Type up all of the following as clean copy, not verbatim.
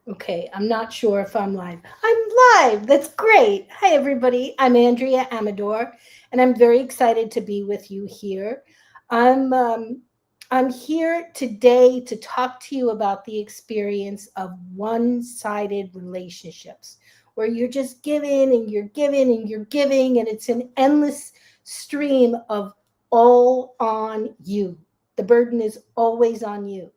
Okay, I'm not sure if I'm live. I'm live. That's great. Hi, everybody. I'm Andrea Amador, and I'm very excited to be with you here. I'm um, I'm here today to talk to you about the experience of one-sided relationships, where you're just giving and you're giving and you're giving, and it's an endless stream of all on you. The burden is always on you,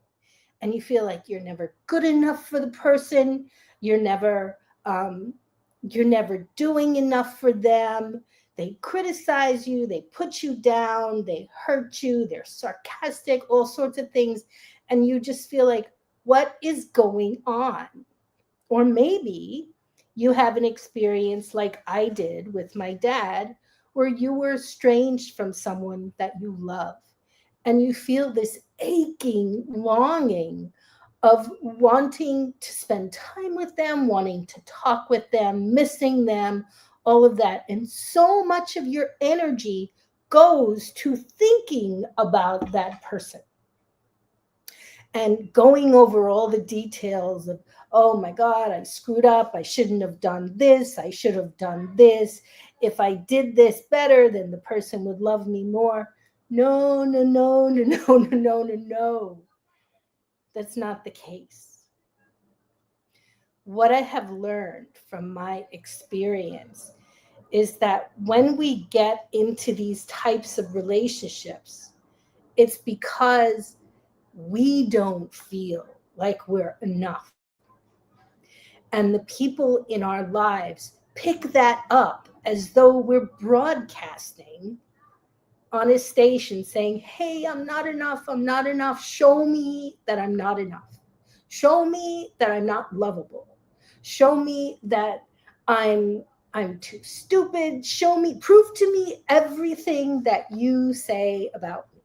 and you feel like you're never good enough for the person. You're never um, you're never doing enough for them. They criticize you, they put you down, they hurt you, they're sarcastic, all sorts of things, and you just feel like, what is going on? Or maybe you have an experience like I did with my dad, where you were estranged from someone that you love, and you feel this aching longing of wanting to spend time with them, wanting to talk with them, missing them, all of that. And so much of your energy goes to thinking about that person and going over all the details of, oh my God, I screwed up. I shouldn't have done this. I should have done this. If I did this better, then the person would love me more. No, no, no, no, no, no, no, no, no. That's not the case. What I have learned from my experience is that when we get into these types of relationships, it's because we don't feel like we're enough. And the people in our lives pick that up as though we're broadcasting on a station saying, hey, I'm not enough. I'm not enough. Show me that I'm not enough. Show me that I'm not lovable. Show me that I'm I'm too stupid. Show me, prove to me everything that you say about me.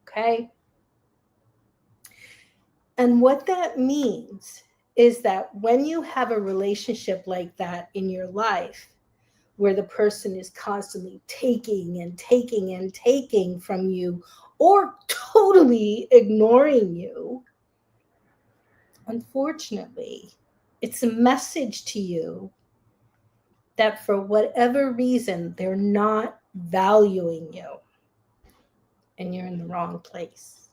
Okay? And what that means is that when you have a relationship like that in your life, where the person is constantly taking and taking and taking from you, or totally ignoring you, unfortunately, it's a message to you that for whatever reason, they're not valuing you and you're in the wrong place.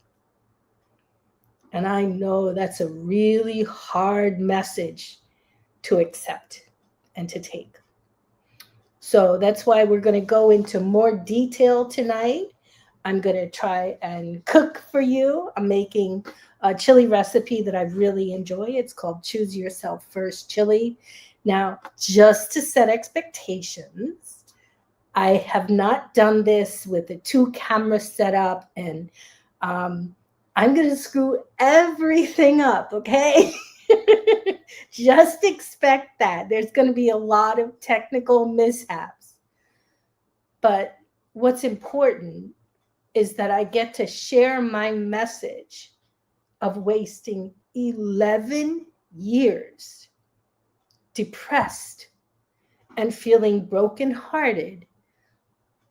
And I know that's a really hard message to accept and to take. So that's why we're going to go into more detail tonight. I'm going to try and cook for you. I'm making a chili recipe that I really enjoy. It's called Choose Yourself First Chili. Now, just to set expectations, I have not done this with a 2 camera setup, and um, I'm going to screw everything up, okay? Just expect that. There's going to be a lot of technical mishaps. But what's important is that I get to share my message of wasting 11 years depressed and feeling brokenhearted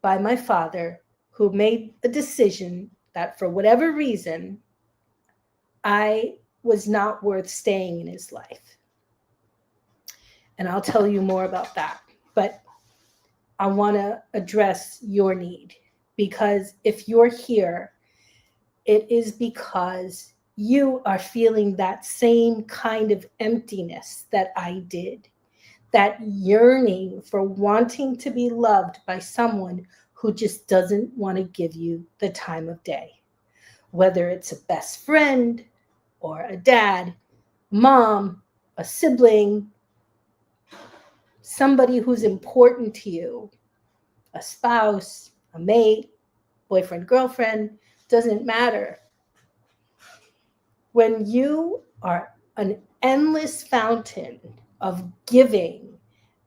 by my father, who made a decision that for whatever reason, I was not worth staying in his life. And I'll tell you more about that. But I want to address your need, because if you're here, it is because you are feeling that same kind of emptiness that I did, that yearning for wanting to be loved by someone who just doesn't want to give you the time of day, whether it's a best friend or a dad, mom, a sibling, somebody who's important to you, a spouse, a mate, boyfriend, girlfriend, doesn't matter. When you are an endless fountain of giving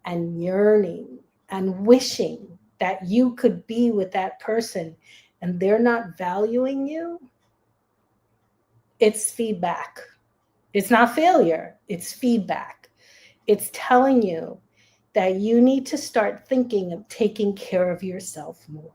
and yearning and wishing that you could be with that person and they're not valuing you, it's feedback. It's not failure, it's feedback. It's telling you that you need to start thinking of taking care of yourself more.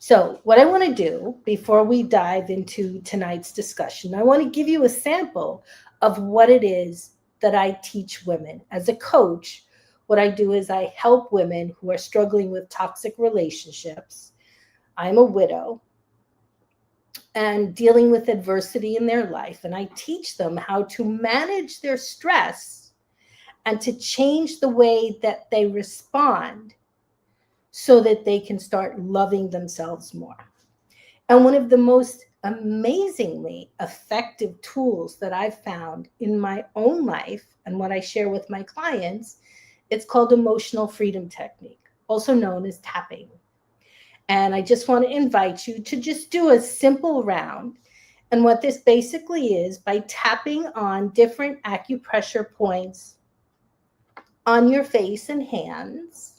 So, what I want to do before we dive into tonight's discussion, I want to give you a sample of what it is that I teach women. As a coach, what I do is I help women who are struggling with toxic relationships. I'm a widow and dealing with adversity in their life, and I teach them how to manage their stress and to change the way that they respond so that they can start loving themselves more. And one of the most amazingly effective tools that I've found in my own life and what I share with my clients, it's called emotional freedom technique, also known as tapping. And I just want to invite you to just do a simple round. And what this basically is, by tapping on different acupressure points on your face and hands,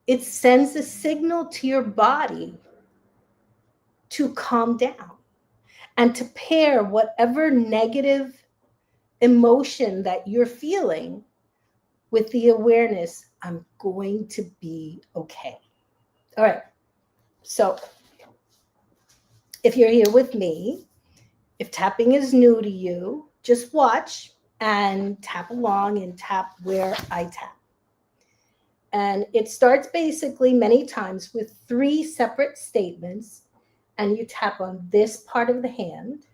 it sends a signal to your body to calm down and to pair whatever negative emotion that you're feeling with the awareness, I'm going to be okay. All right. So if you're here with me, if tapping is new to you, just watch and tap along and tap where I tap. And it starts basically many times with 3 separate statements, and you tap on this part of the hand.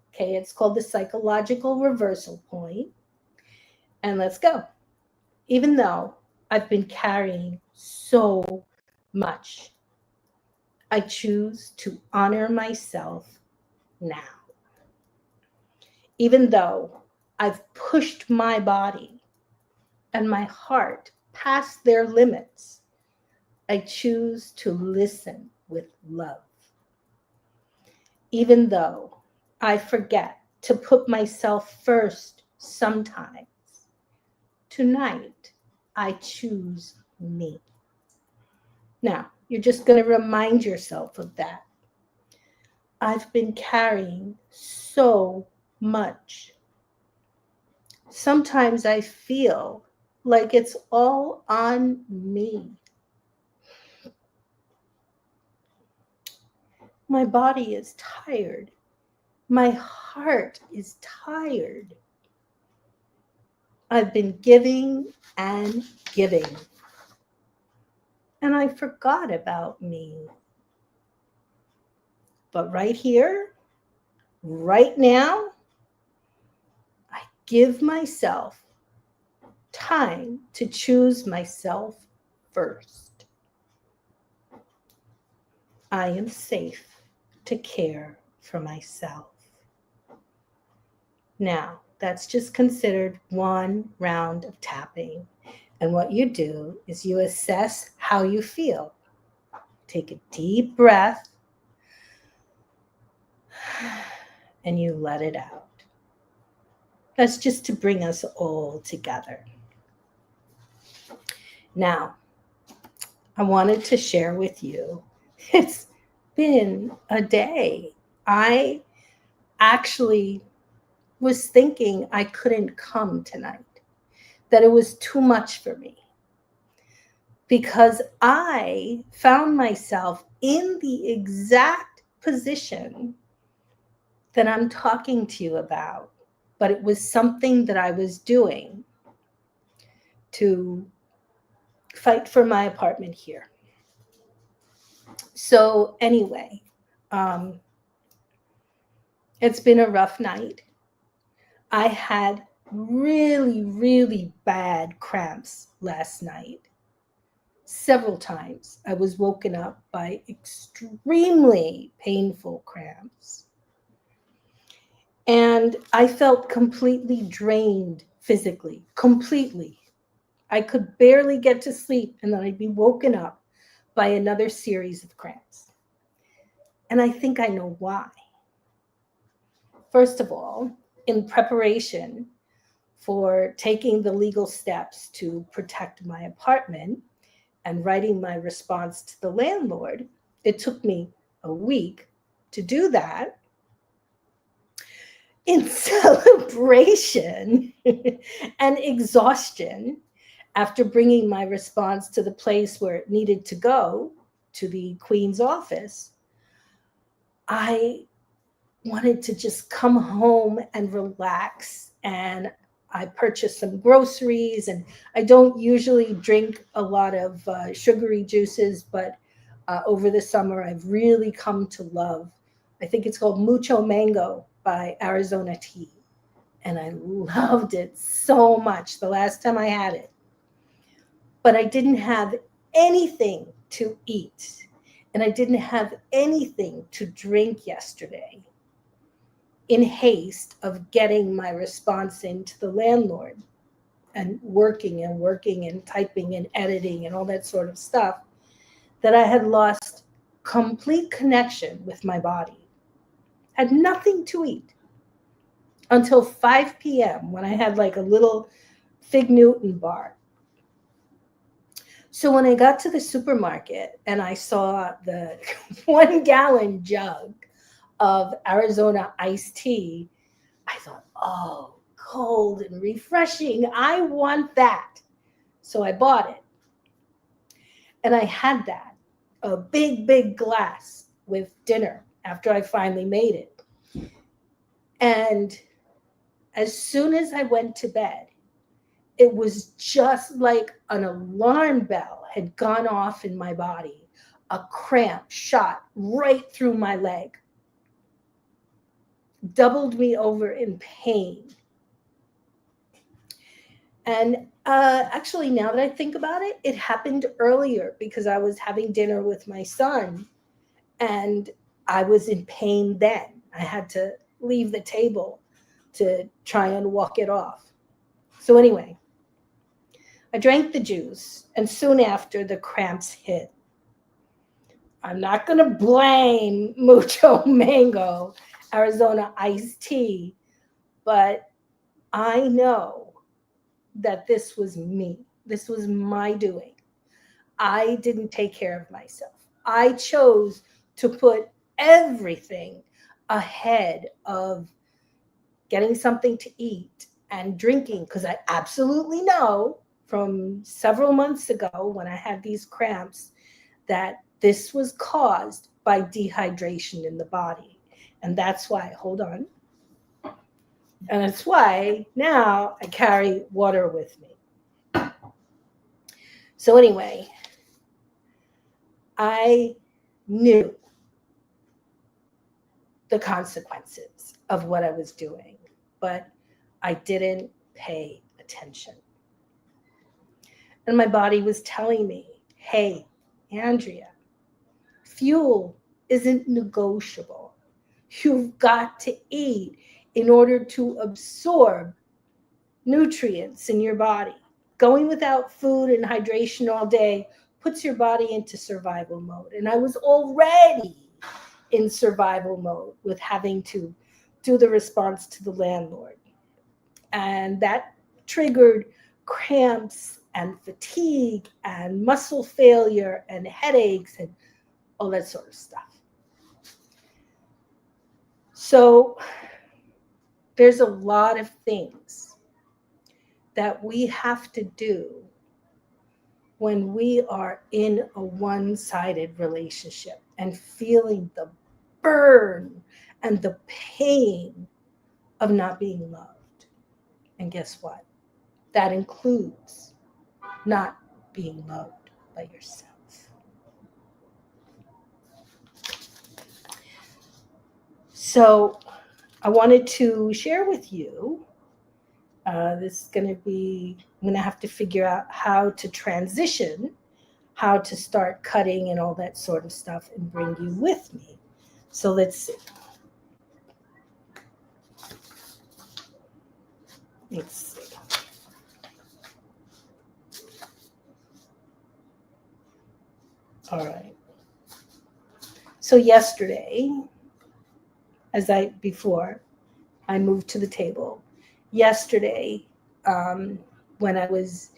Okay, it's called the psychological reversal point. And let's go. Even though I've been carrying so much, I choose to honor myself now. Even though I've pushed my body and my heart past their limits, I choose to listen with love. Even though I forget to put myself first sometimes, tonight I choose me. Now, you're just going to remind yourself of that. I've been carrying so much. Sometimes I feel like it's all on me. My body is tired. My heart is tired. I've been giving and giving. And I forgot about me. But right here, right now, I give myself time to choose myself first. I am safe to care for myself. Now, that's just considered one round of tapping. And what you do is you assess how you feel. Take a deep breath and you let it out. That's just to bring us all together. Now, I wanted to share with you, it's been a day. I actually was thinking I couldn't come tonight, that it was too much for me, because I found myself in the exact position that I'm talking to you about, but it was something that I was doing to fight for my apartment here. So anyway, it's been a rough night. I had really, really bad cramps last night. Several times I was woken up by extremely painful cramps. And I felt completely drained physically, completely. I could barely get to sleep, and then I'd be woken up by another series of cramps. And I think I know why. First of all, in preparation for taking the legal steps to protect my apartment and writing my response to the landlord, it took me a week to do that. In celebration and exhaustion, after bringing my response to the place where it needed to go, to the Queen's office, I wanted to just come home and relax. And I purchased some groceries, and I don't usually drink a lot of sugary juices, but over the summer I've really come to love, I think it's called Mucho Mango by Arizona Tea. And I loved it so much the last time I had it. But I didn't have anything to eat, and I didn't have anything to drink yesterday, in haste of getting my response into the landlord and working and typing and editing and all that sort of stuff, that I had lost complete connection with my body. Had nothing to eat until 5 p.m. when I had like a little Fig Newton bar. So when I got to the supermarket and I saw the 1-gallon jug of Arizona iced tea, I thought, oh, cold and refreshing. I want that. So I bought it. And I had that, a big, big glass with dinner after I finally made it. And as soon as I went to bed, it was just like an alarm bell had gone off in my body. A cramp shot right through my leg, doubled me over in pain. And actually, now that I think about it, it happened earlier because I was having dinner with my son and I was in pain then. I had to leave the table to try and walk it off. So anyway, I drank the juice, and soon after, the cramps hit. I'm not going to blame Mucho Mango Arizona iced tea, but I know that this was me. This was my doing. I didn't take care of myself. I chose to put everything ahead of getting something to eat and drinking, because I absolutely know from several months ago when I had these cramps that this was caused by dehydration in the body. And that's why, hold on. And that's why now I carry water with me. So anyway, I knew the consequences of what I was doing, but I didn't pay attention. And my body was telling me, hey, Andrea, fuel isn't negotiable. You've got to eat in order to absorb nutrients in your body. Going without food and hydration all day puts your body into survival mode. And I was already in survival mode with having to do the response to the landlord. And that triggered cramps and fatigue and muscle failure and headaches and all that sort of stuff. So there's a lot of things that we have to do when we are in a one-sided relationship and feeling the burn and the pain of not being loved. And guess what? That includes not being loved by yourself. So I wanted to share with you, this is going to be, I'm going to have to figure out how to transition, how to start cutting and all that sort of stuff and bring you with me. So let's see. Let's see. All right. So yesterday, before I moved to the table, yesterday, when I was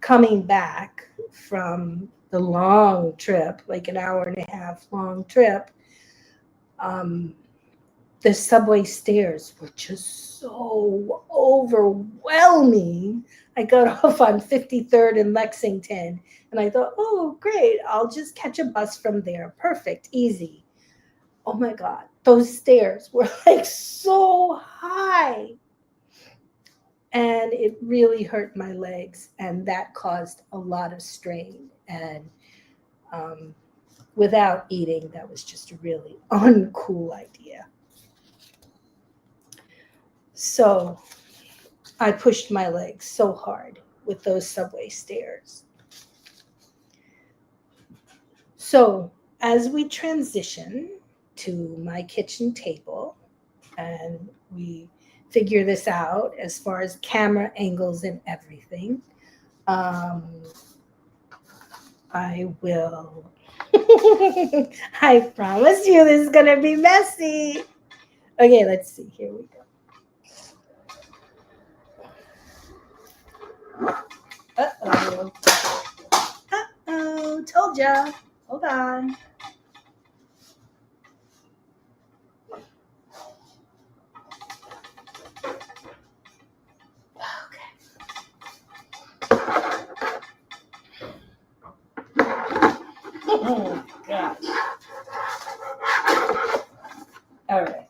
coming back from the long trip, like an hour and a half long trip, the subway stairs were just so overwhelming. I got off on 53rd in Lexington, and I thought, oh, great, I'll just catch a bus from there. Perfect, easy. Oh my God, those stairs were like so high. And it really hurt my legs, and that caused a lot of strain. And without eating, that was just a really uncool idea. So I pushed my legs so hard with those subway stairs. So as we transition to my kitchen table and we figure this out as far as camera angles and everything, I will. I promise you this is going to be messy. Okay, let's see. Here we go. Uh-oh. Uh-oh. Told ya. Hold on. Oh, gosh. All right.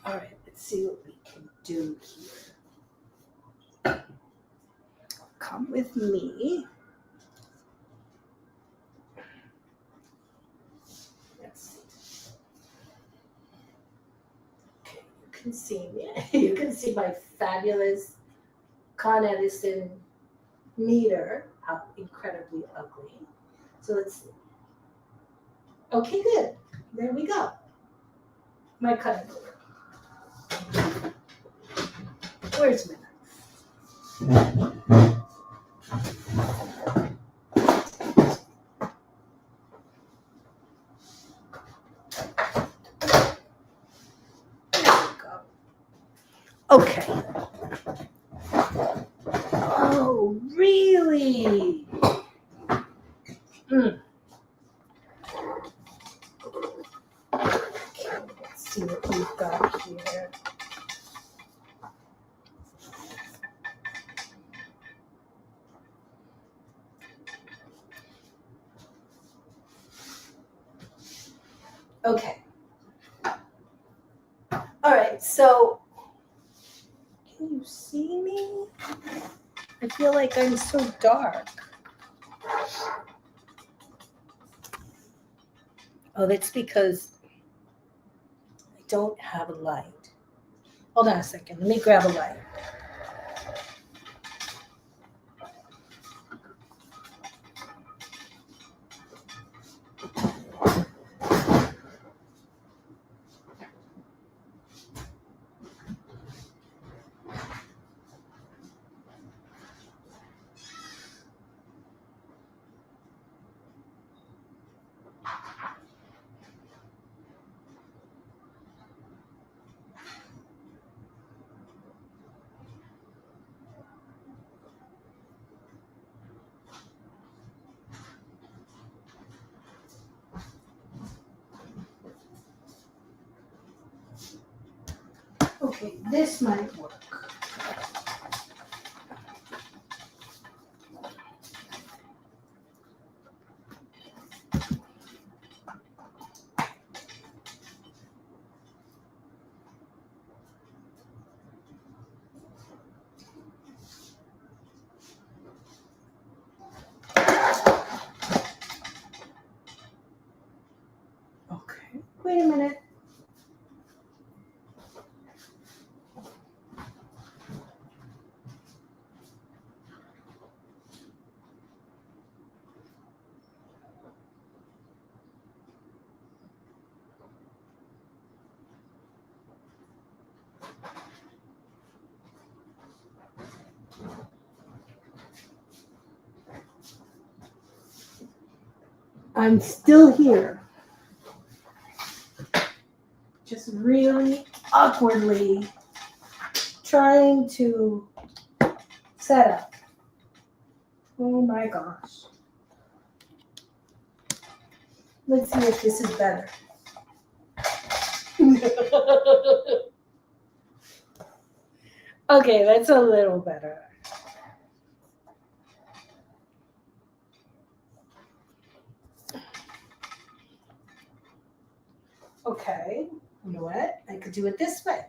All right, let's see what we can do here. Come with me. Yes. Okay, you can see me. You can see my fabulous Con Edison meter, how incredibly ugly. So let's see. Okay, good. There we go. My cutting board. Where's my knife? There we go. Okay. Oh, really? Okay, let's see what we've got here. Okay. All right, so can you see me? I feel like I'm so dark. Oh, that's because I don't have a light. Hold on a second. Let me grab a light. Okay, this might work. Okay, wait a minute. I'm still here. Just really awkwardly trying to set up. Oh my gosh. Let's see if this is better. Okay, that's a little better. Okay, you know what? I could do it this way.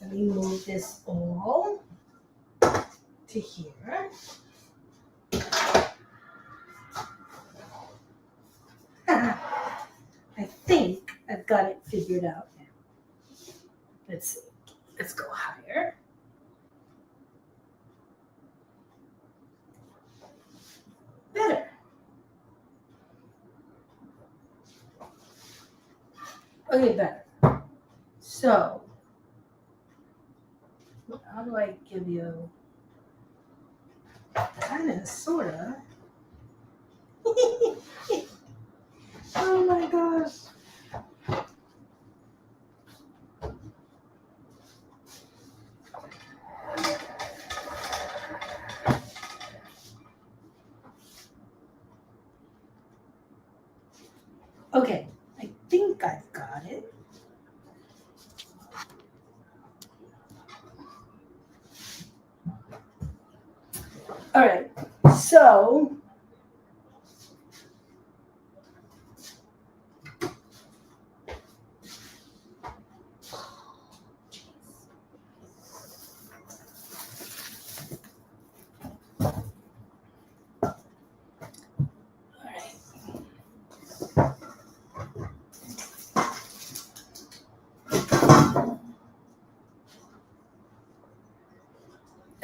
Let me move this all to here. I think I've got it figured out now. Let's see. Let's go higher. Better. Okay, better. So, how do I give you kind of, sort of? Oh my gosh. Okay, I think I've got it. All right, so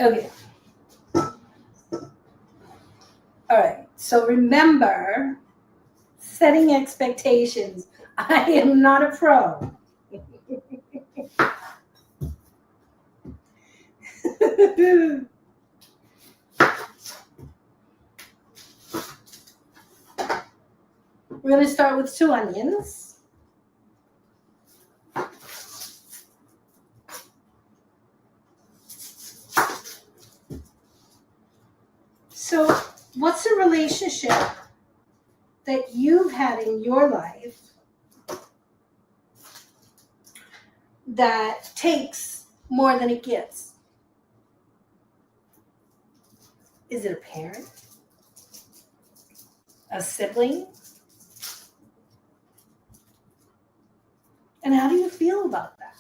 okay. All right, so remember, setting expectations. I am not a pro. We're going to start with 2 onions. So, what's a relationship that you've had in your life that takes more than it gives? Is it a parent? A sibling? And how do you feel about that?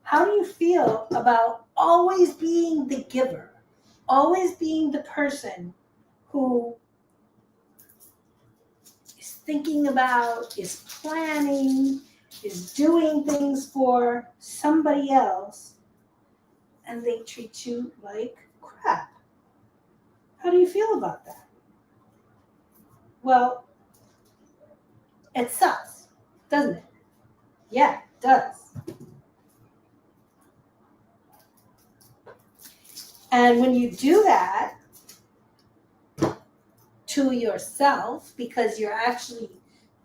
How do you feel about always being the giver? Always being the person who is thinking about, is planning, is doing things for somebody else, and they treat you like crap. How do you feel about that? Well, it sucks, doesn't it? Yeah, it does. And when you do that to yourself, because you're actually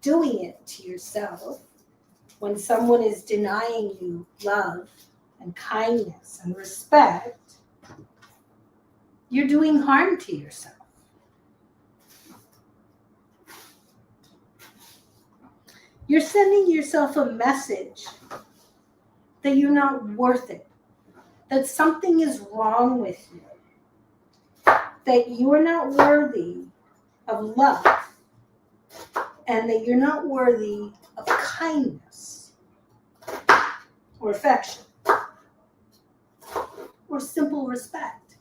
doing it to yourself, when someone is denying you love and kindness and respect, you're doing harm to yourself. You're sending yourself a message that you're not worth it, that something is wrong with you, that you're not worthy of love, and that you're not worthy of kindness or affection or simple respect.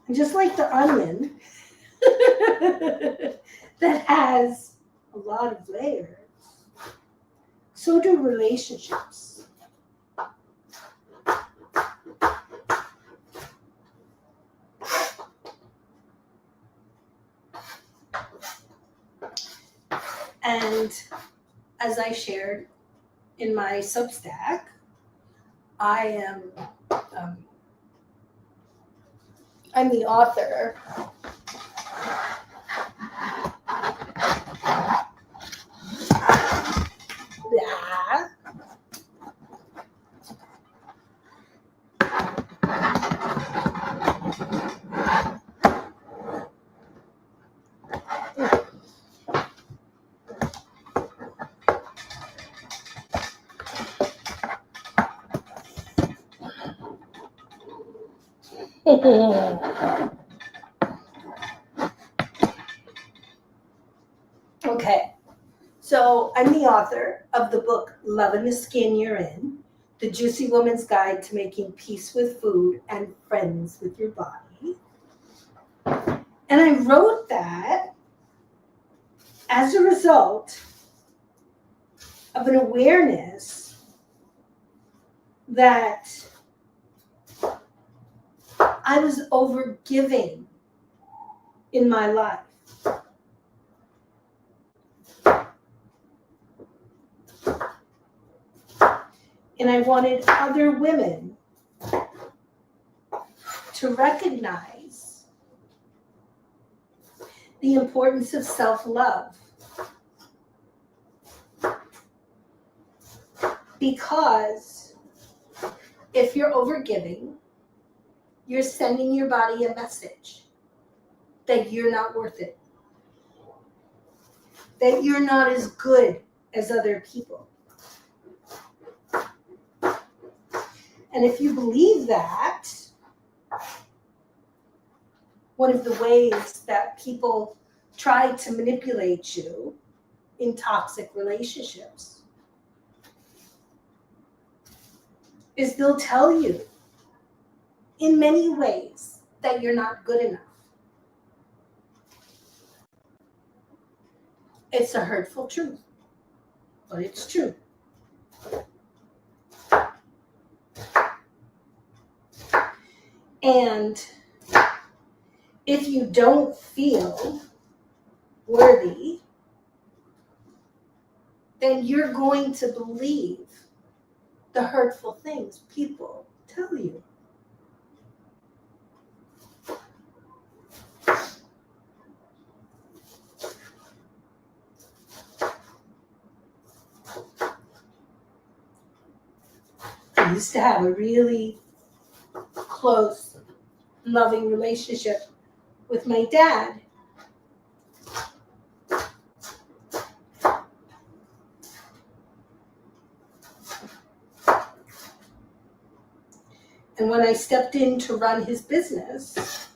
And just like the onion that has a lot of layers, so do relationships. And as I shared in my Substack, I'm the author Okay, so I'm the author of the book Loving the Skin You're In, The Juicy Woman's Guide to Making Peace with Food and Friends with Your Body. And I wrote that as a result of an awareness that I was overgiving in my life. And I wanted other women to recognize the importance of self-love. Because if you're overgiving, you're sending your body a message that you're not worth it, that you're not as good as other people. And if you believe that, one of the ways that people try to manipulate you in toxic relationships is they'll tell you in many ways that you're not good enough. It's a hurtful truth, but it's true. And if you don't feel worthy, then you're going to believe the hurtful things people tell you. I used to have a really close, loving relationship with my dad. And when I stepped in to run his business,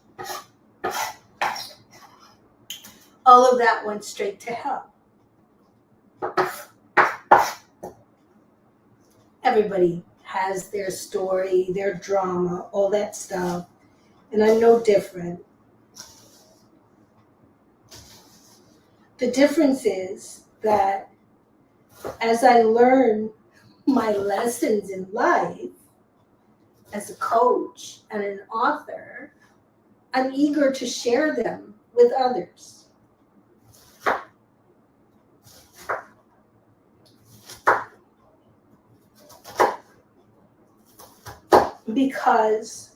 all of that went straight to hell. Everybody has their story, their drama, all that stuff, and I'm no different. The difference is that as I learn my lessons in life as a coach and an author, I'm eager to share them with others. Because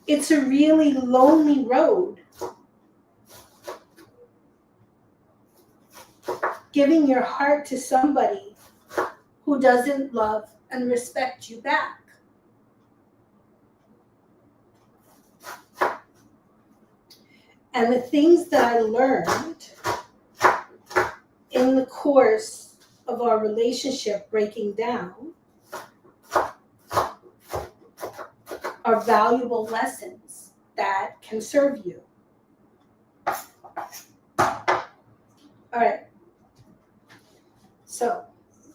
it's a really lonely road. Giving your heart to somebody who doesn't love and respect you back. And the things that I learned in the course of our relationship breaking down are valuable lessons that can serve you. All right. So,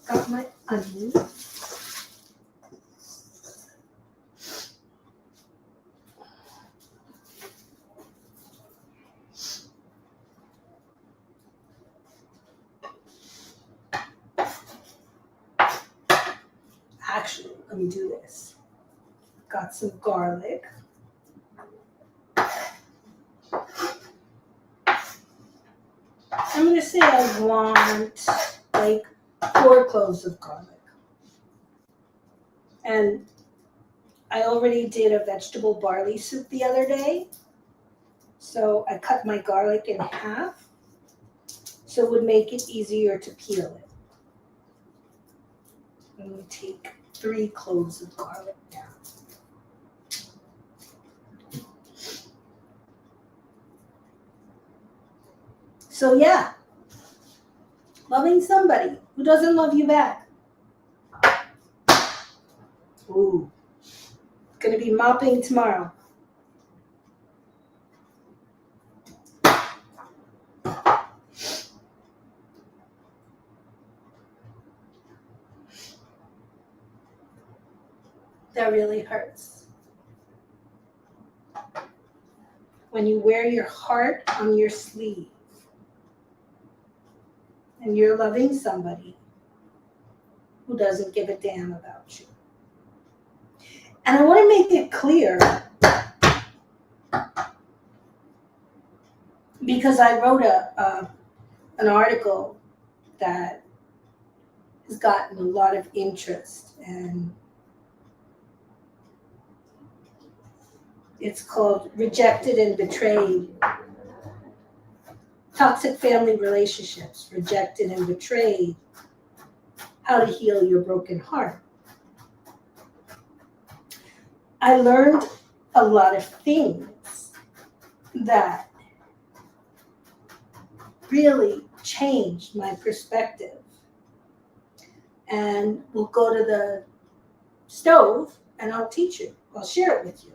got my onion. Actually, let me do this. Got some garlic. I'm going to say I want like 4 cloves of garlic. And I already did a vegetable barley soup the other day. So I cut my garlic in half so it would make it easier to peel it. I'm going to take 3 cloves of garlic now. So yeah, loving somebody who doesn't love you back. Ooh, Going to be mopping tomorrow. That really hurts. When you wear your heart on your sleeve and you're loving somebody who doesn't give a damn about you. And I want to make it clear, because I wrote an article that has gotten a lot of interest, and it's called Rejected and Betrayed. Toxic Family Relationships, Rejected and Betrayed. How to Heal Your Broken Heart. I learned a lot of things that really changed my perspective. And we'll go to the stove and I'll teach you. I'll share it with you.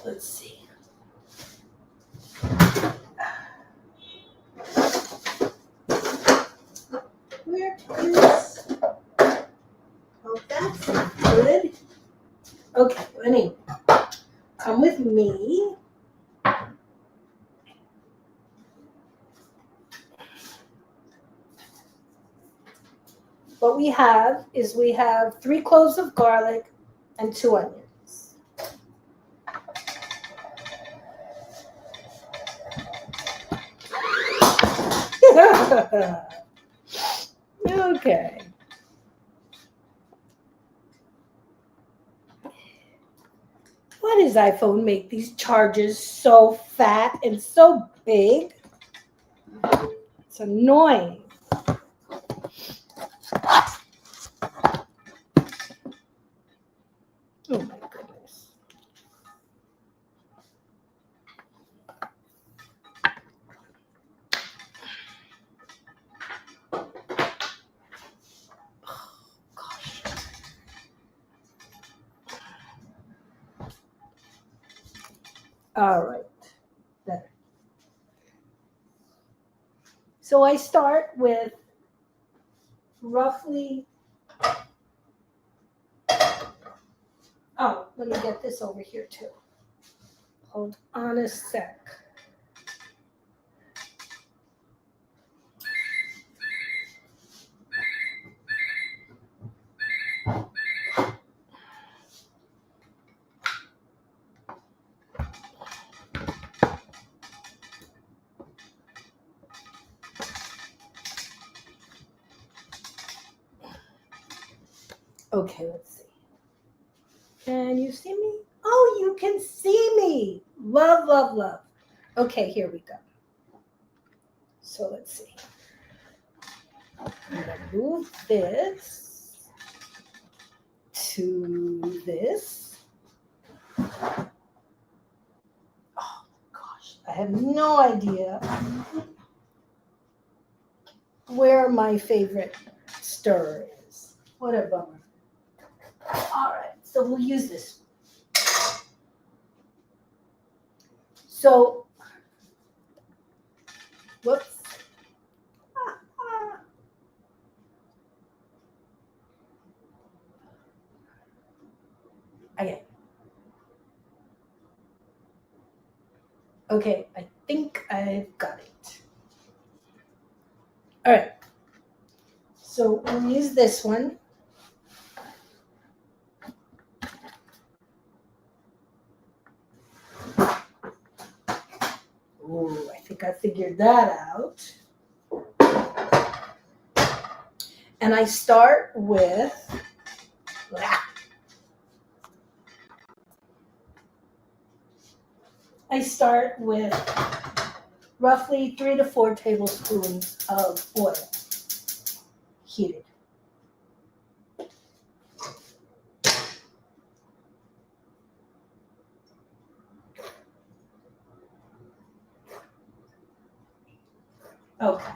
Let's see. Where is... Oh, that's not good. Okay, anyway. Come with me. What we have is 3 cloves of garlic and 2 onions. Okay. Why does iPhone make these chargers so fat and so big? It's annoying. Oh my goodness. Oh, gosh. All right. Better. So I start with roughly... Oh, let me get this over here too. Hold on a sec. Okay, let's see. Can you see me? Oh, you can see me. Love, love, love. Okay, here we go. So let's see. I'm going to move this to this. Oh, gosh. I have no idea where my favorite stir is. What a bummer. All right, so we'll use this. So, whoops. Again. Okay, I think I've got it. All right. So we'll use this one. Ooh, I think I figured that out. And I start with... roughly 3 to 4 tablespoons of oil, heated. Okay.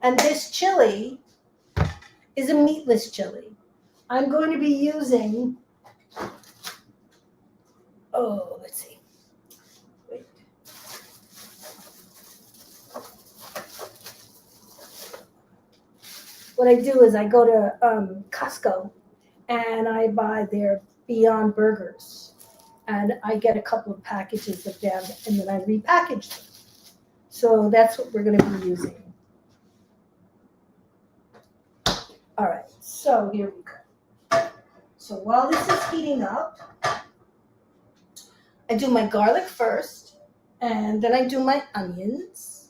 And this chili is a meatless chili. I'm going to be using, let's see. Wait. What I do is I go to Costco and I buy their Beyond Burgers. And I get a couple of packages of them and then I repackage them. So that's what we're going to be using. All right, so here we go. So while this is heating up, I do my garlic first, and then I do my onions.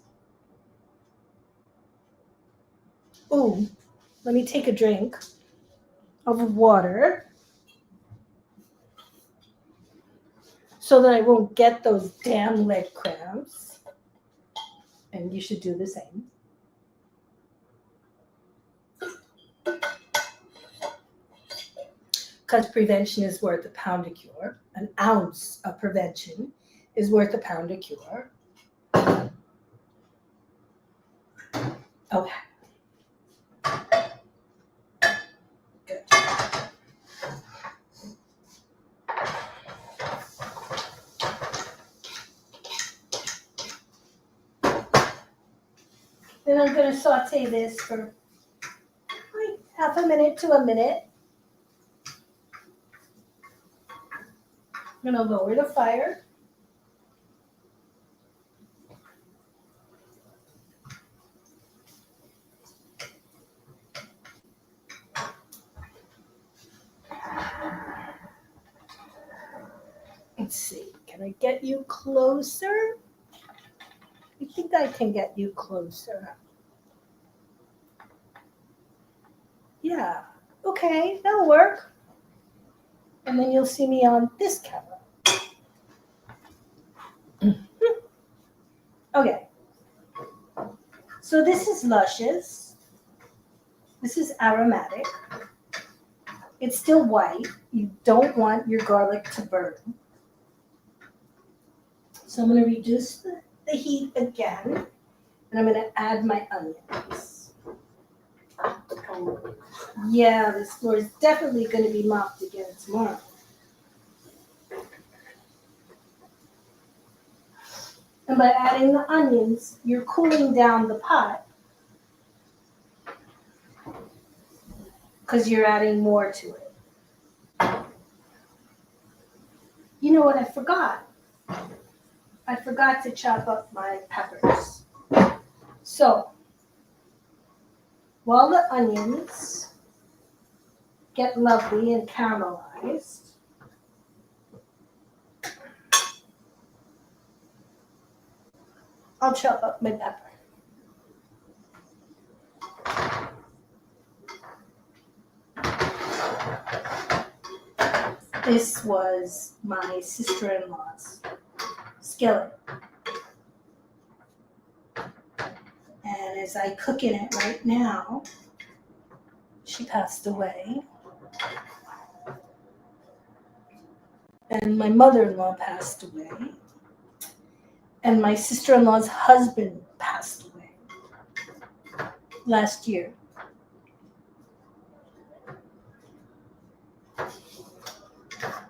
Ooh, let me take a drink of water so that I won't get those damn leg cramps. And you should do the same. Because prevention is worth a pound of cure. An ounce of prevention is worth a pound of cure. Okay. Good. Then I'm going to saute this for like half a minute to a minute. I'm going to lower the fire. Let's see, can I get you closer? I think I can get you closer. Yeah, okay, that'll work. And then you'll see me on this camera. Okay, so this is luscious. This is aromatic. It's still white. You don't want your garlic to burn. So I'm going to reduce the heat again, and I'm going to add my onions. Yeah, this floor is definitely going to be mopped again tomorrow. And by adding the onions, you're cooling down the pot because you're adding more to it. You know what I forgot? I forgot to chop up my peppers. So, while the onions get lovely and caramelized, I'll chop up my pepper. This was my sister-in-law's skillet. And as I cook in it right now, she passed away. And my mother-in-law passed away. And my sister-in-law's husband passed away last year.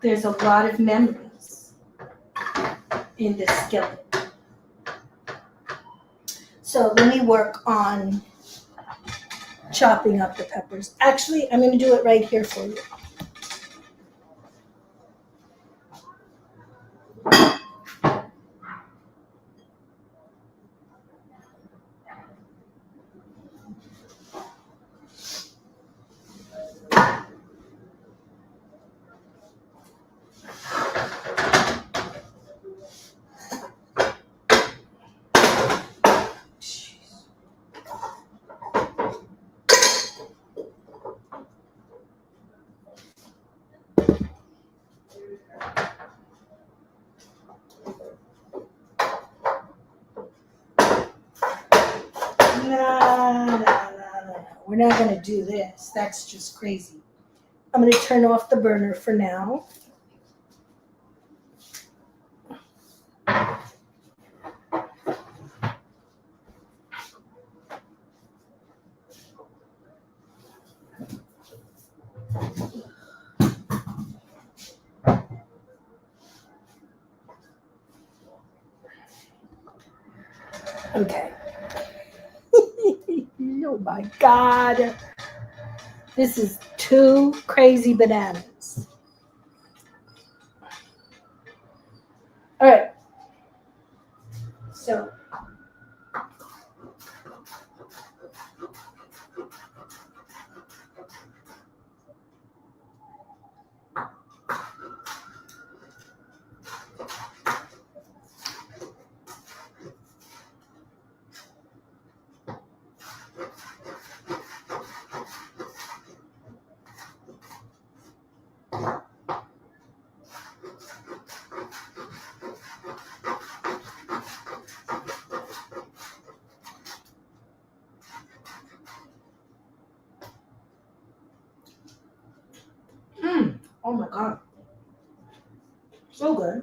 There's a lot of memories in this skillet. So let me work on chopping up the peppers. Actually, I'm going to do it right here for you. No. We're not going to do this. That's just crazy. I'm going to turn off the burner for now. Okay. Oh my God. This is too crazy bananas. All right. So, oh my God. So good.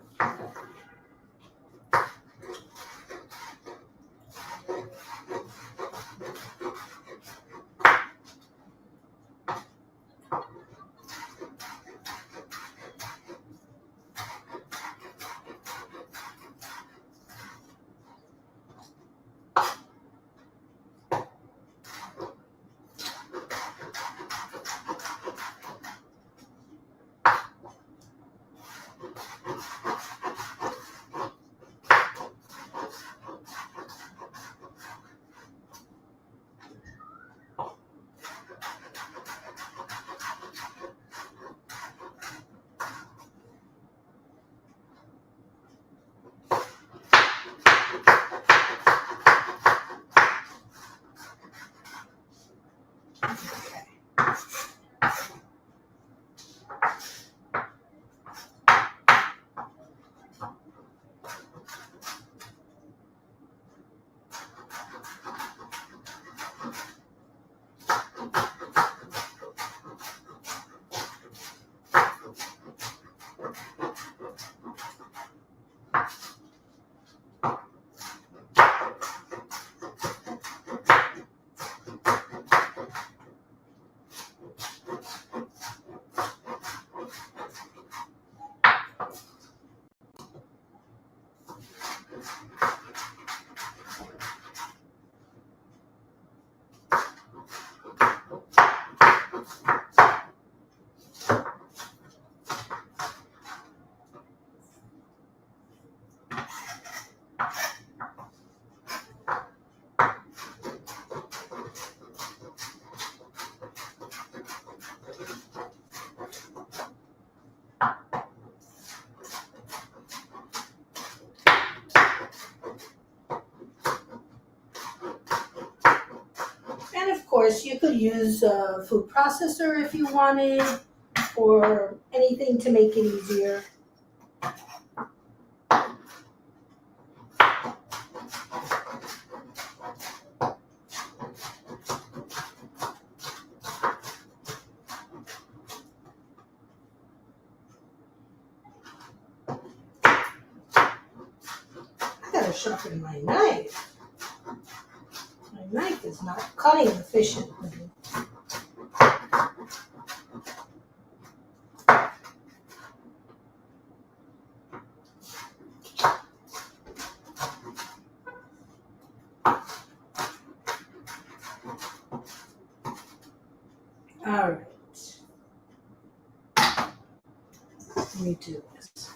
And of course, you could use a food processor if you wanted, or anything to make it easier. I gotta sharpen my knife. My knife is not cutting efficiently. All right. Let me do this.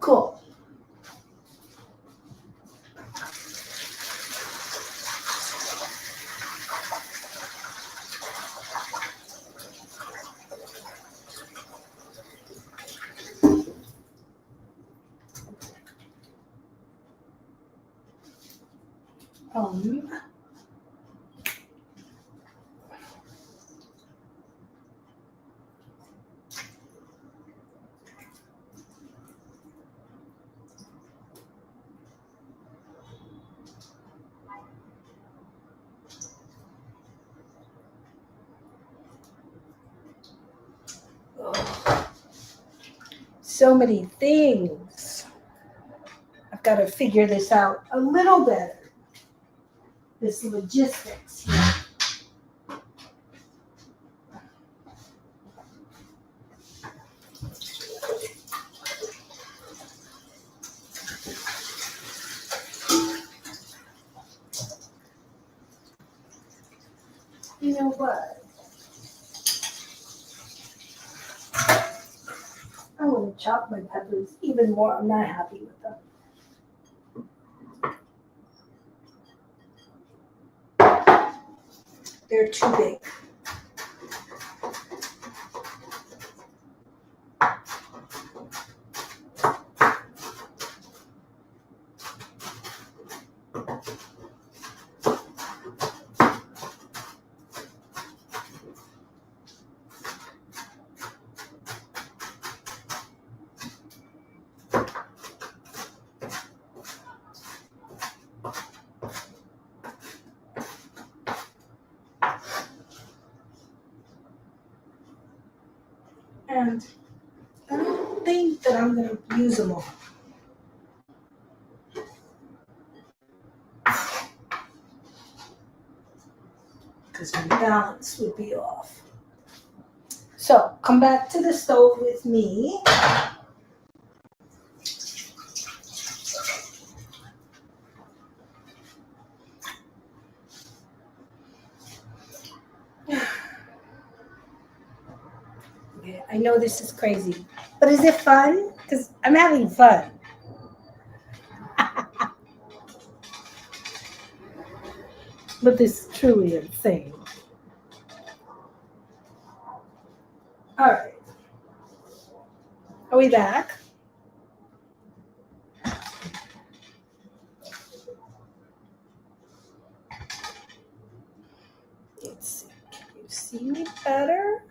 Cool. Um, so many things. I've got to figure this out a little better. This logistics here. You know what? I want to chop my peppers even more. I'm not happy with them. They're too big. And I don't think that I'm going to use them all. Because my balance would be off. So, come back to the stove with me. Okay, I know this is crazy, but is it fun? Because I'm having fun. But this is truly insane. All right. Are we back? Let's see. Can you see me better?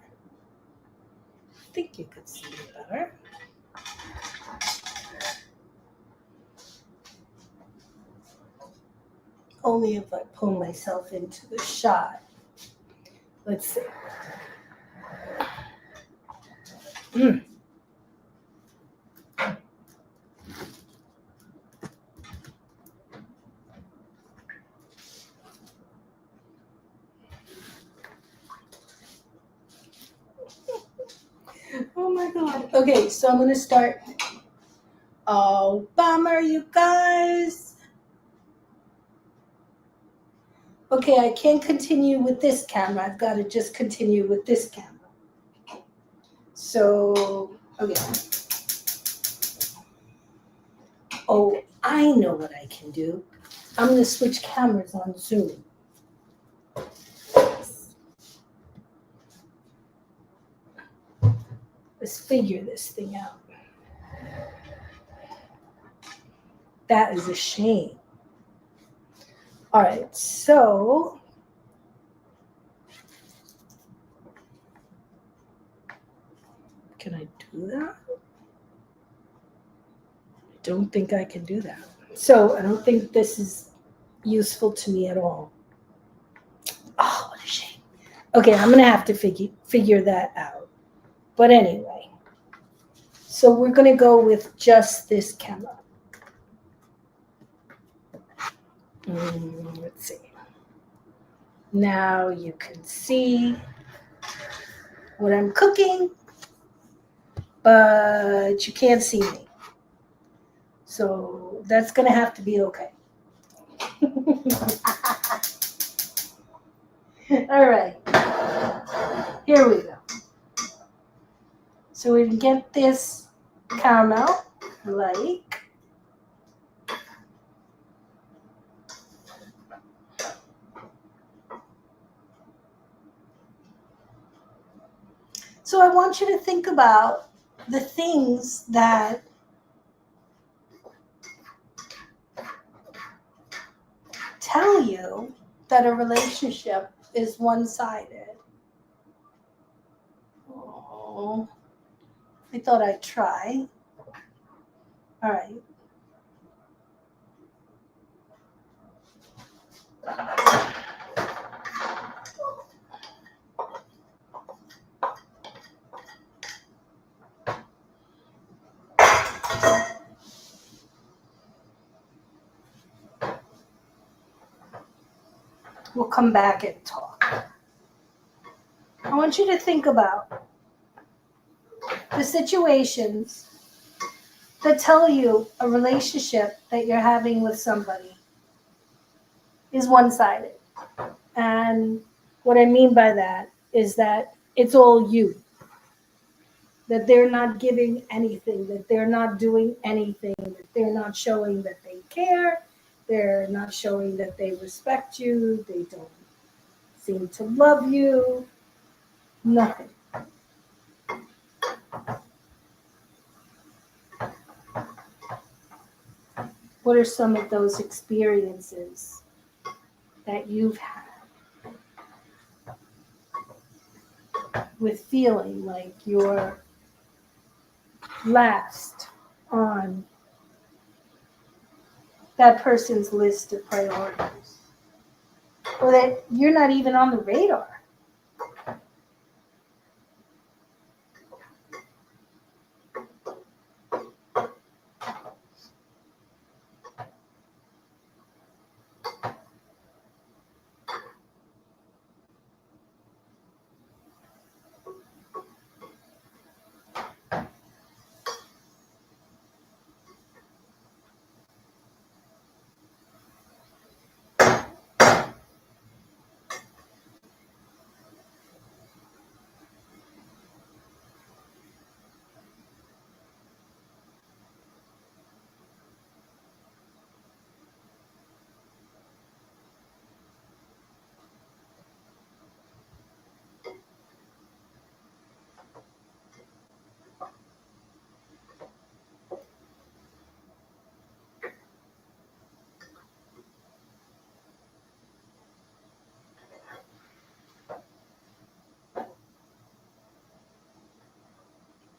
I think you could see me better. Only if I pull myself into the shot. Let's see. Oh my God. Okay, so I'm going to start. Oh, bummer, you guys. Okay, I can't continue with this camera. I've got to just continue with this camera. So, okay. Oh, I know what I can do. I'm going to switch cameras on Zoom. Let's figure this thing out. That is a shame. All right, so can I do that? I don't think I can do that. So I don't think this is useful to me at all. Oh, what a shame. Okay, I'm going to have to figure that out. But anyway, so we're going to go with just this camera. Let's see. Now you can see what I'm cooking, but you can't see me. So that's going to have to be okay. All right. Here we go. So we can get this caramel, like. So I want you to think about the things that tell you that a relationship is one-sided. Oh, I thought I'd try. All right. we'll come back and talk. I want you to think about the situations that tell you a relationship that you're having with somebody is one-sided. And what I mean by that is that it's all you. That they're not giving anything, that they're not doing anything, that they're not showing that they care, they're not showing that they respect you, they don't seem to love you, nothing. What are some of those experiences that you've had with feeling like you're last on that person's list of priorities? Or that you're not even on the radar?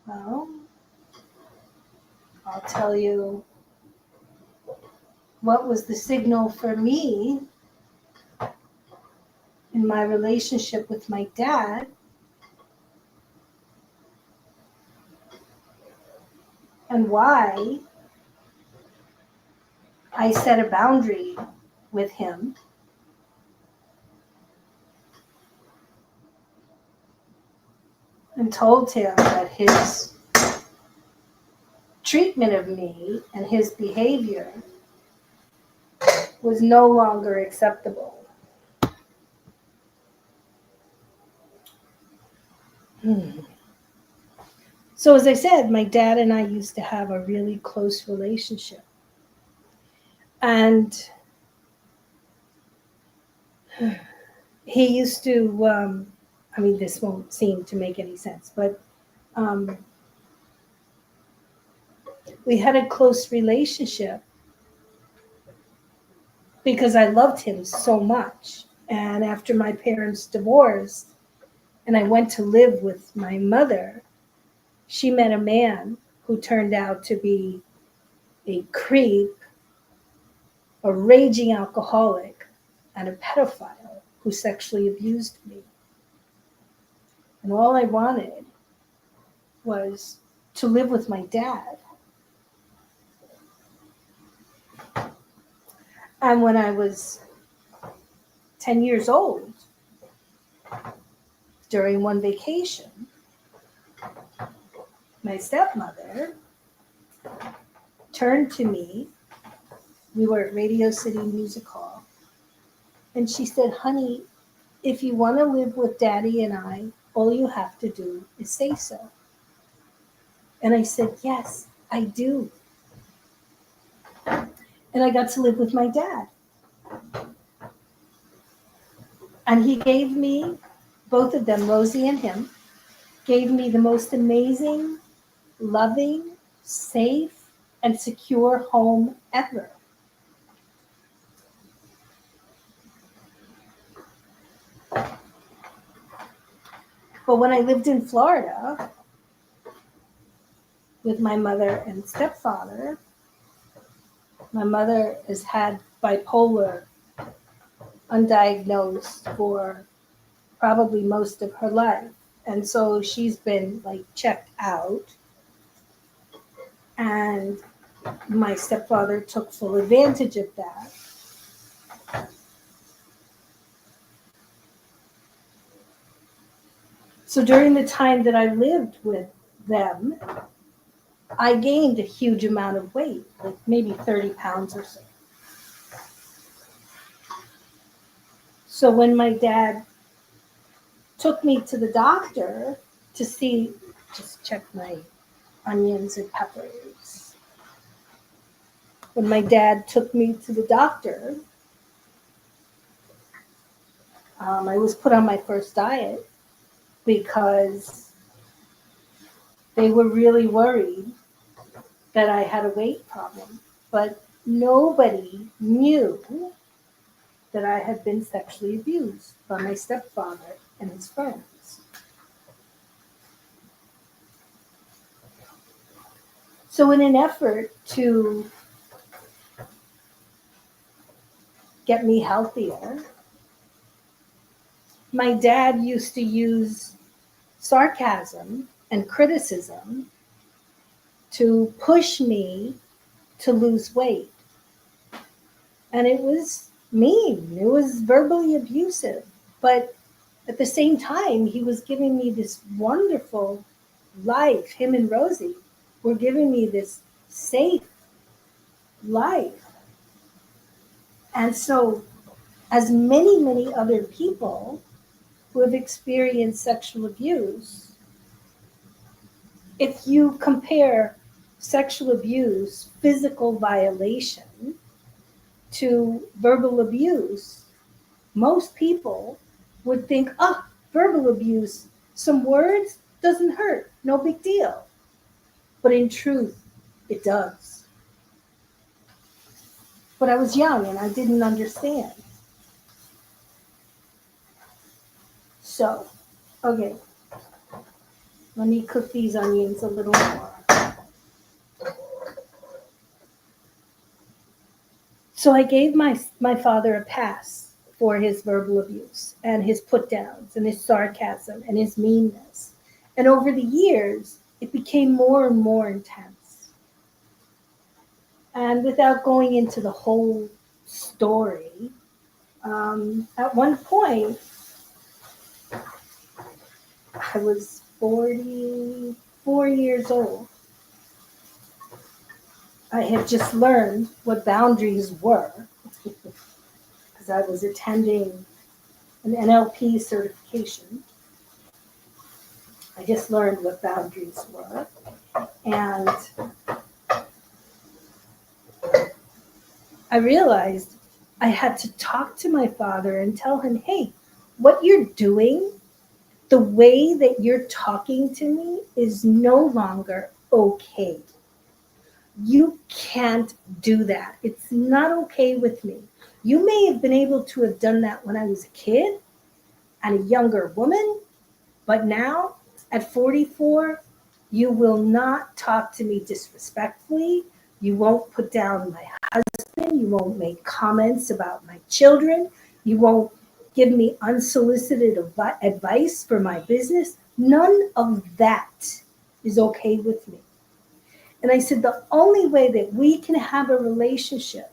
Well, I'll tell you what was the signal for me in my relationship with my dad, and why I set a boundary with him and told him that his treatment of me and his behavior was no longer acceptable. So as I said, my dad and I used to have a really close relationship. And he used to, this won't seem to make any sense, but we had a close relationship because I loved him so much. And after my parents divorced and I went to live with my mother, she met a man who turned out to be a creep, a raging alcoholic, and a pedophile who sexually abused me. And all I wanted was to live with my dad. And when I was 10 years old, during one vacation, my stepmother turned to me. We were at Radio City Music Hall. And she said, "Honey, if you want to live with Daddy and I, all you have to do is say so." And I said, "Yes, I do." And I got to live with my dad. And he gave me, both of them, Rosie and him, gave me the most amazing, loving, safe, and secure home ever. But when I lived in Florida with my mother and stepfather, my mother has had bipolar undiagnosed for probably most of her life. And so she's been like checked out. And my stepfather took full advantage of that. So during the time that I lived with them, I gained a huge amount of weight, like maybe 30 pounds or so. So when my dad took me to the doctor to see, just check my onions and peppers. When my dad took me to the doctor, I was put on my first diet because they were really worried that I had a weight problem. But nobody knew that I had been sexually abused by my stepfather and his friends. So, in an effort to get me healthier, my dad used to use sarcasm and criticism to push me to lose weight. And it was mean, it was verbally abusive. But at the same time, he was giving me this wonderful life. Him and Rosie were giving me this safe life. And so, as many other people who have experienced sexual abuse, if you compare sexual abuse, physical violation, to verbal abuse, most people would think, oh, verbal abuse, some words doesn't hurt, no big deal. But in truth, it does. But I was young and I didn't understand. So, okay, let me cook these onions a little more. So I gave my father a pass for his verbal abuse and his put downs and his sarcasm and his meanness. And over the years, it became more and more intense. And without going into the whole story, at one point, I was 44 years old. I had just learned what boundaries were because I was attending an NLP certification. I just learned what boundaries were. And I realized I had to talk to my father and tell him, hey, what you're doing, the way that you're talking to me is no longer okay. You can't do that. It's not okay with me. You may have been able to have done that when I was a kid and a younger woman, but now at 44, you will not talk to me disrespectfully. You won't put down my husband. You won't make comments about my children. You won't give me unsolicited advice for my business. None of that is okay with me. And I said, the only way that we can have a relationship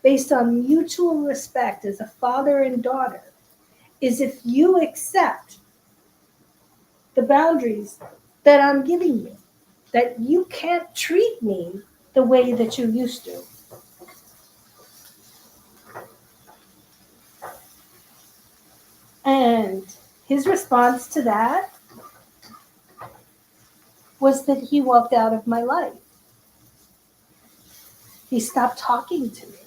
based on mutual respect as a father and daughter is if you accept the boundaries that I'm giving you, that you can't treat me the way that you used to. And his response to that was that he walked out of my life. He stopped talking to me.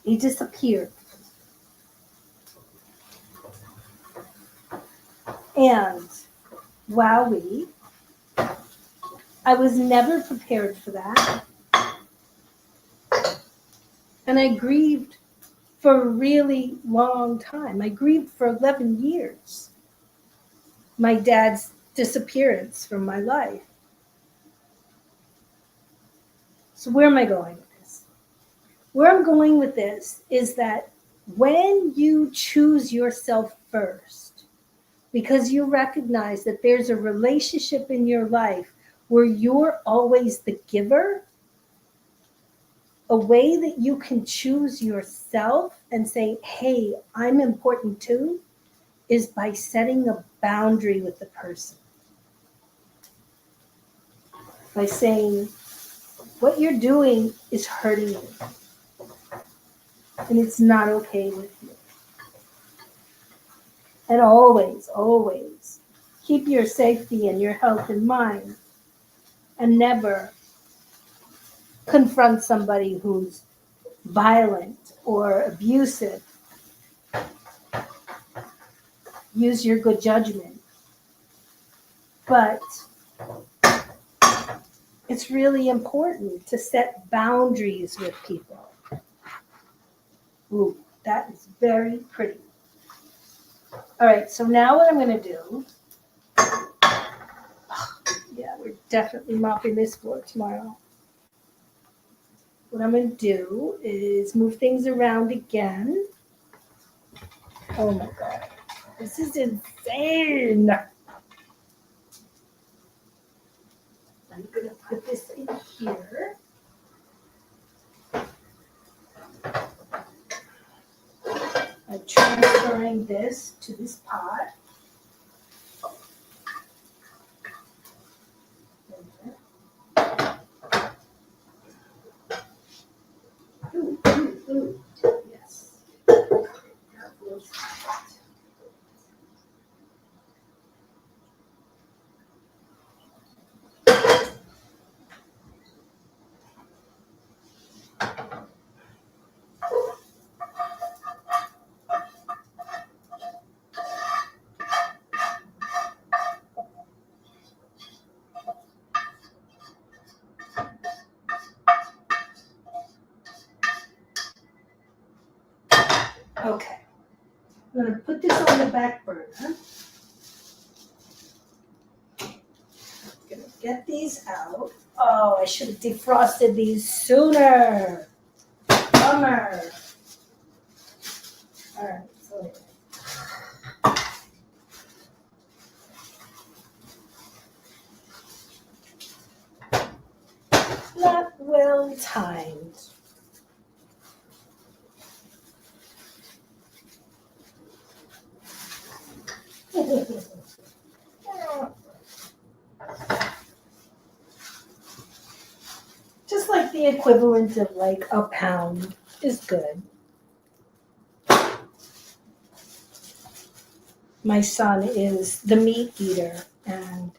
He disappeared. And wowie, I was never prepared for that. And I grieved for a really long time. I grieved for 11 years. My dad's disappearance from my life. So where am I going with this? Where I'm going with this is that when you choose yourself first, because you recognize that there's a relationship in your life where you're always the giver, a way that you can choose yourself and say, hey, I'm important too, is by setting a boundary with the person. By saying, what you're doing is hurting me. And it's not okay with you. And always, always keep your safety and your health in mind. And never confront somebody who's violent or abusive. Use your good judgment. But it's really important to set boundaries with people. Ooh, that is very pretty. All right, so now what I'm going to do, yeah, we're definitely mopping this floor tomorrow. What I'm going to do is move things around again. Oh my God, this is insane. I'm going to put this in here. I'm transferring this to this pot. Ooh, ooh, ooh. Yes. Okay. I'm going to put this on the back burner. I'm going to get these out. Oh, I should have defrosted these sooner. Bummer. All right, so not well timed. Just like the equivalent of like a pound is good. My son is the meat eater, and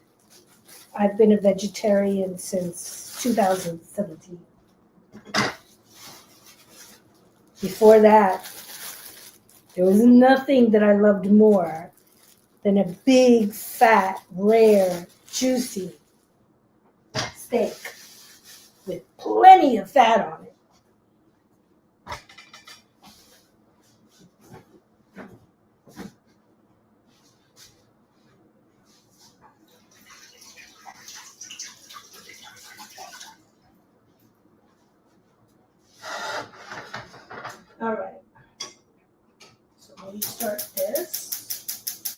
I've been a vegetarian since 2017. Before that, there was nothing that I loved more than a big, fat, rare, juicy steak with plenty of fat on it. All right. So let me start this.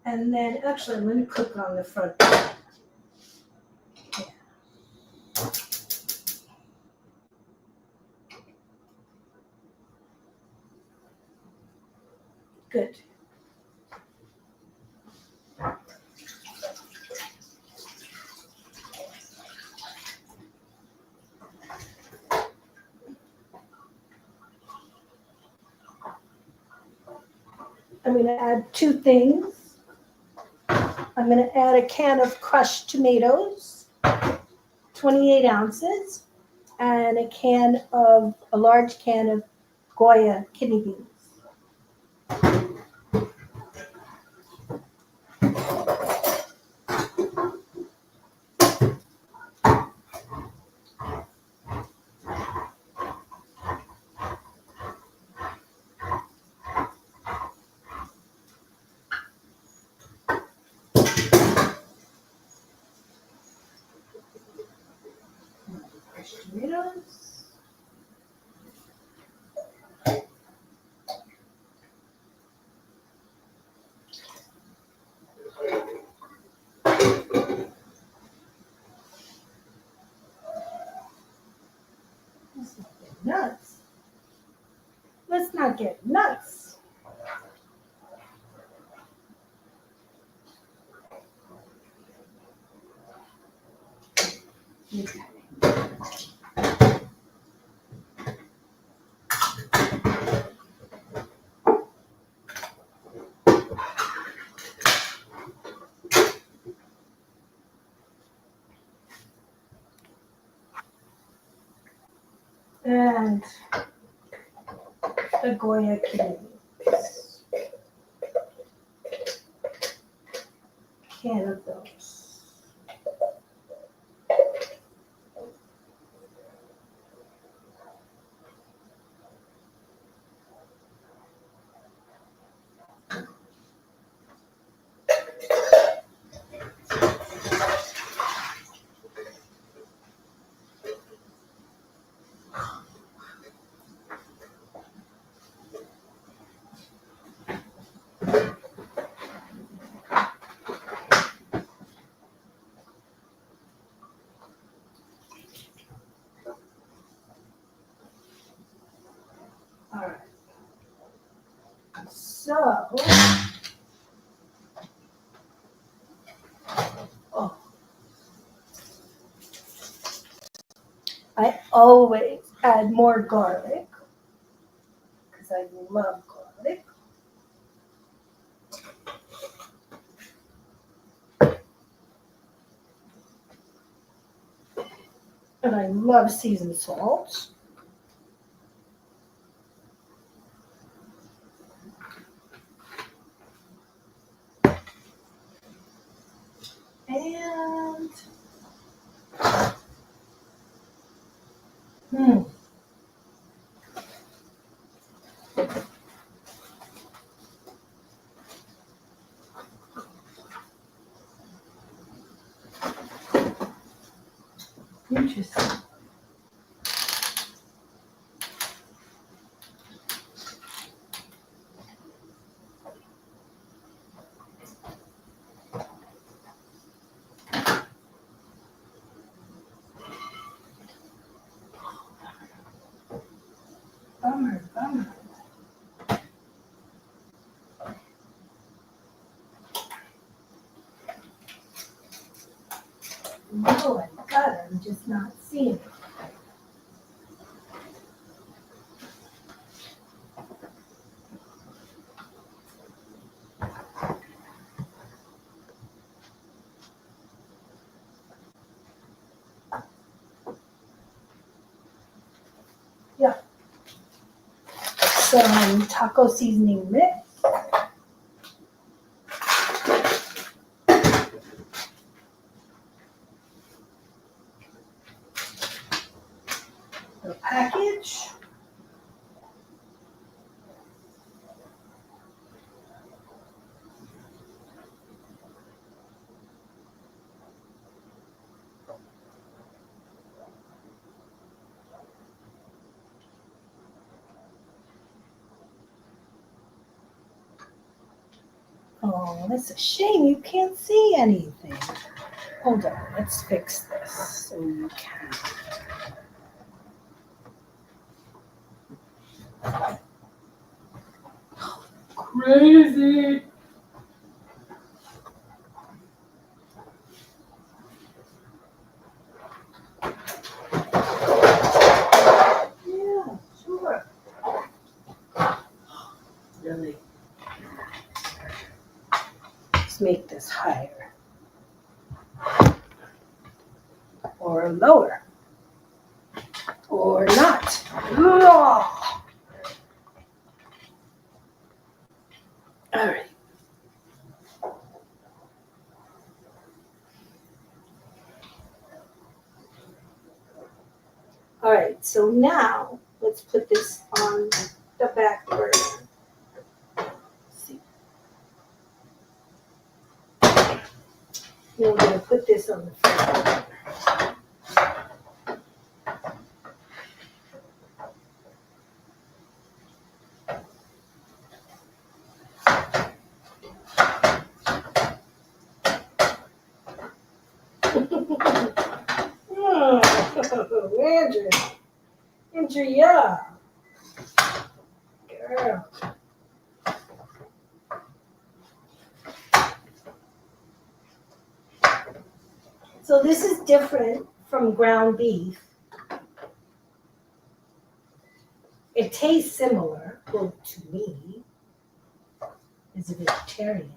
And then, actually, I'm going to cook on the front. Yeah. Good. I'm going to add two things. I'm going to add a can of crushed tomatoes, 28 ounces, and a large can of Goya kidney beans. Crushed tomatoes. Let's not get nuts. Let's not get nuts. Okay. And the Goya cubes. Can of those. All right. So, oh, I always add more garlic because I love garlic. And I love seasoned salt. And interesting. Bummer. Oh my God, I'm just not seeing it. Yeah. Some taco seasoning mix. The package. Oh, that's a shame. You can't see anything. Hold on. Let's fix this so you can. Crazy. Yeah, sure. Really? Let's make this higher or lower or not. All right. All right, so now let's put this on the back burner. See. Then we're going to put this on the front burner. Andrea, girl. So this is different from ground beef. It tastes similar, well, to me, as a vegetarian.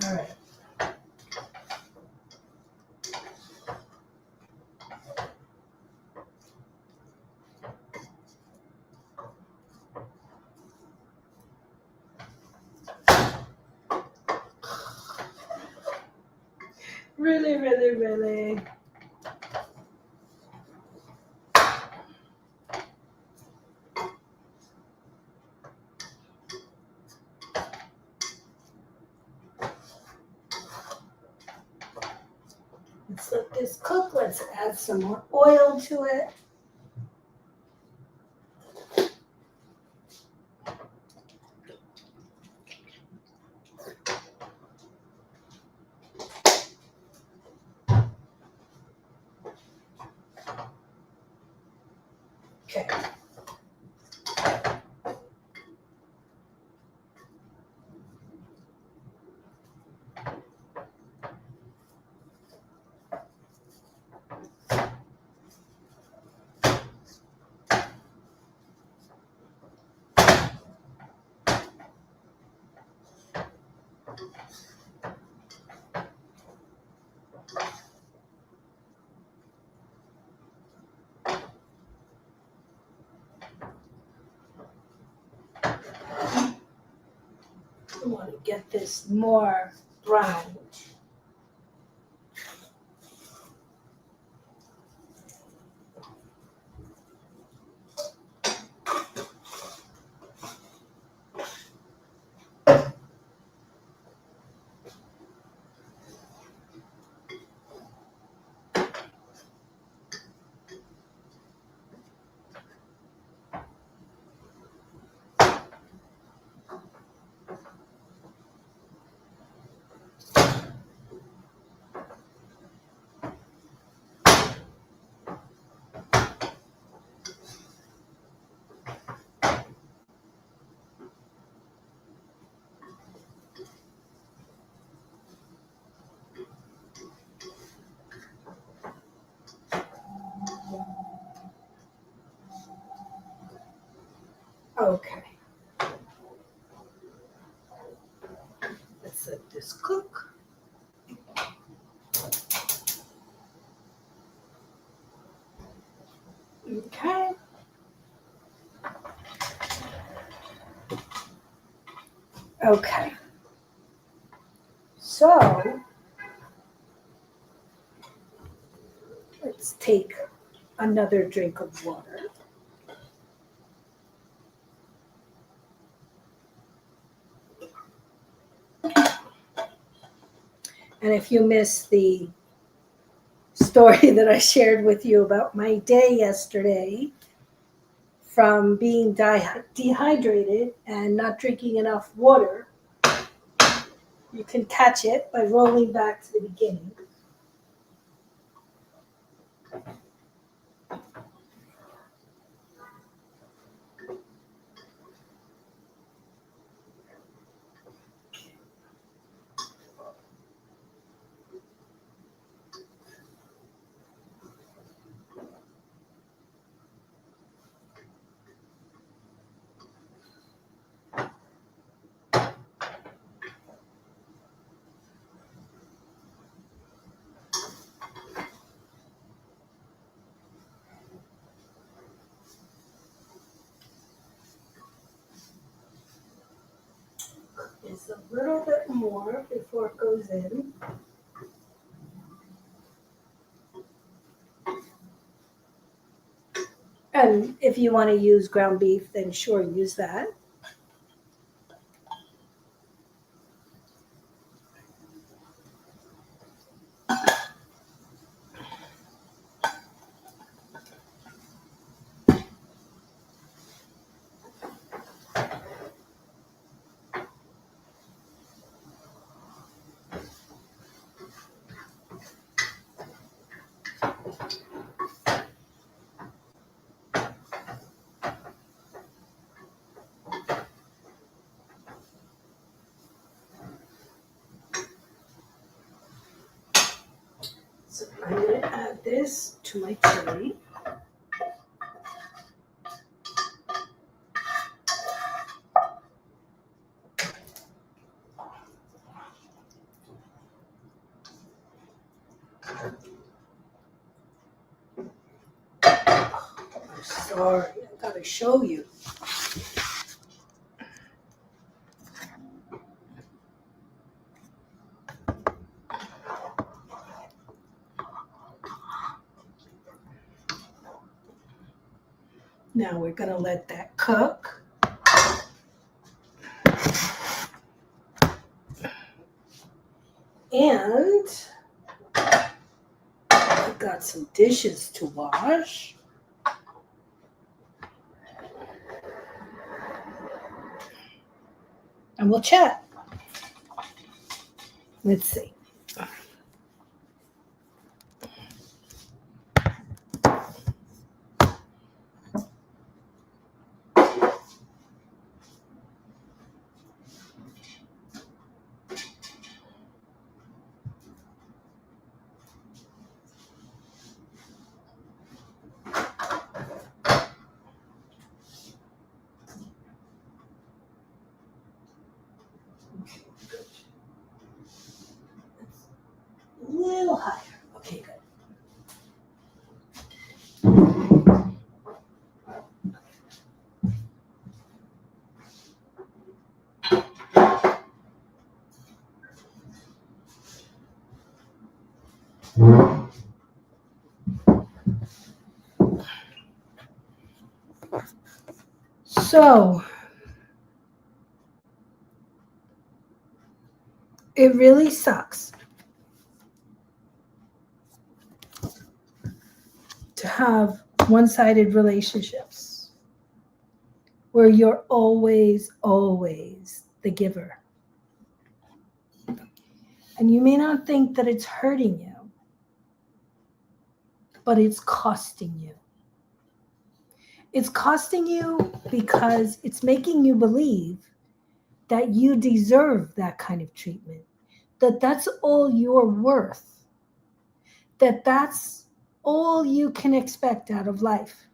All right. Really, really, really. Let's let this cook. Let's add some more oil to it. Okay. I want to get this more brown. Okay. Let's let this cook. Okay. Okay. So let's take another drink of water. And if you missed the story that I shared with you about my day yesterday, from being dehydrated and not drinking enough water, you can catch it by rolling back to the beginning. Just a little bit more before it goes in. And if you want to use ground beef, then sure, use that. this to my chili. I'm sorry, I gotta show you. Now we're gonna let that cook. And I've got some dishes to wash. And we'll chat. Let's see. A little higher. Okay, good. So it really sucks to have one-sided relationships where you're always the giver. And you may not think that it's hurting you, but it's costing you. It's costing you because it's making you believe that you deserve that kind of treatment, that that's all you're worth, that that's all you can expect out of life.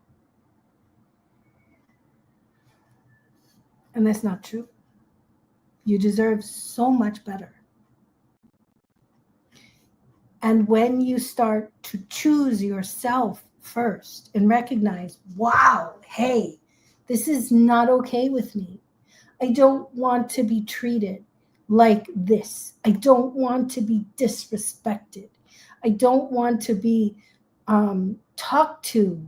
And that's not true. You deserve so much better. And when you start to choose yourself first and recognize, wow, hey, this is not okay with me. I don't want to be treated like this. I don't want to be disrespected. I don't want to be talked to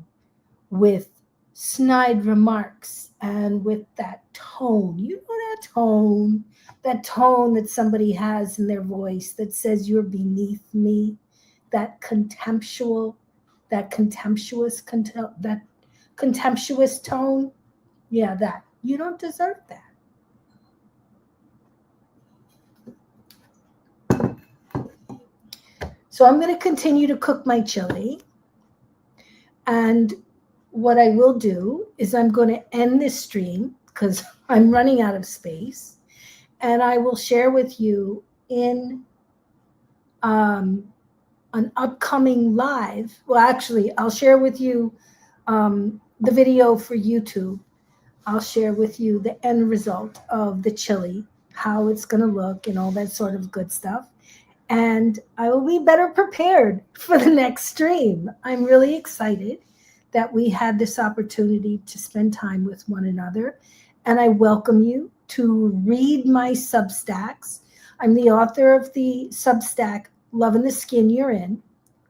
with snide remarks and with that tone. You know that tone that somebody has in their voice that says you're beneath me, that contemptuous tone. Yeah, that. You don't deserve that. So I'm going to continue to cook my chili. And what I will do is I'm going to end this stream because I'm running out of space. And I will share with you in an upcoming live. Well, actually, I'll share with you the video for YouTube. I'll share with you the end result of the chili, how it's going to look and all that sort of good stuff. And I will be better prepared for the next stream. I'm really excited that we had this opportunity to spend time with one another. And I welcome you to read my Substacks. I'm the author of the Substack, Loving the Skin You're In.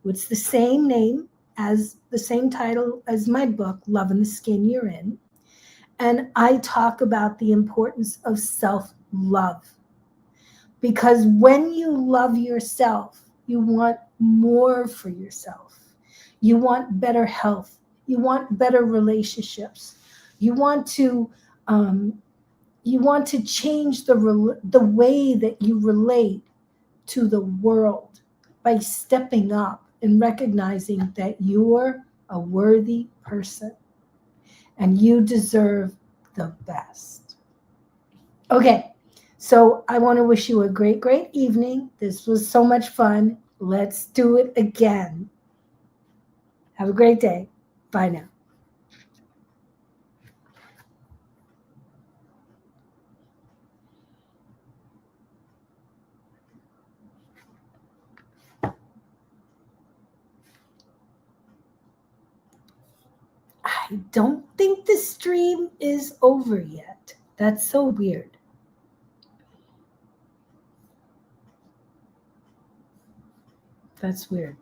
It's the same name as the same title as my book, Loving the Skin You're In. And I talk about the importance of self-love. Because when you love yourself, you want more for yourself. You want better health. You want better relationships. You want to change the way that you relate to the world by stepping up and recognizing that you're a worthy person and you deserve the best. Okay. So I want to wish you a great evening. This was so much fun. Let's do it again. Have a great day. Bye now. I don't think the stream is over yet. That's so weird. That's weird.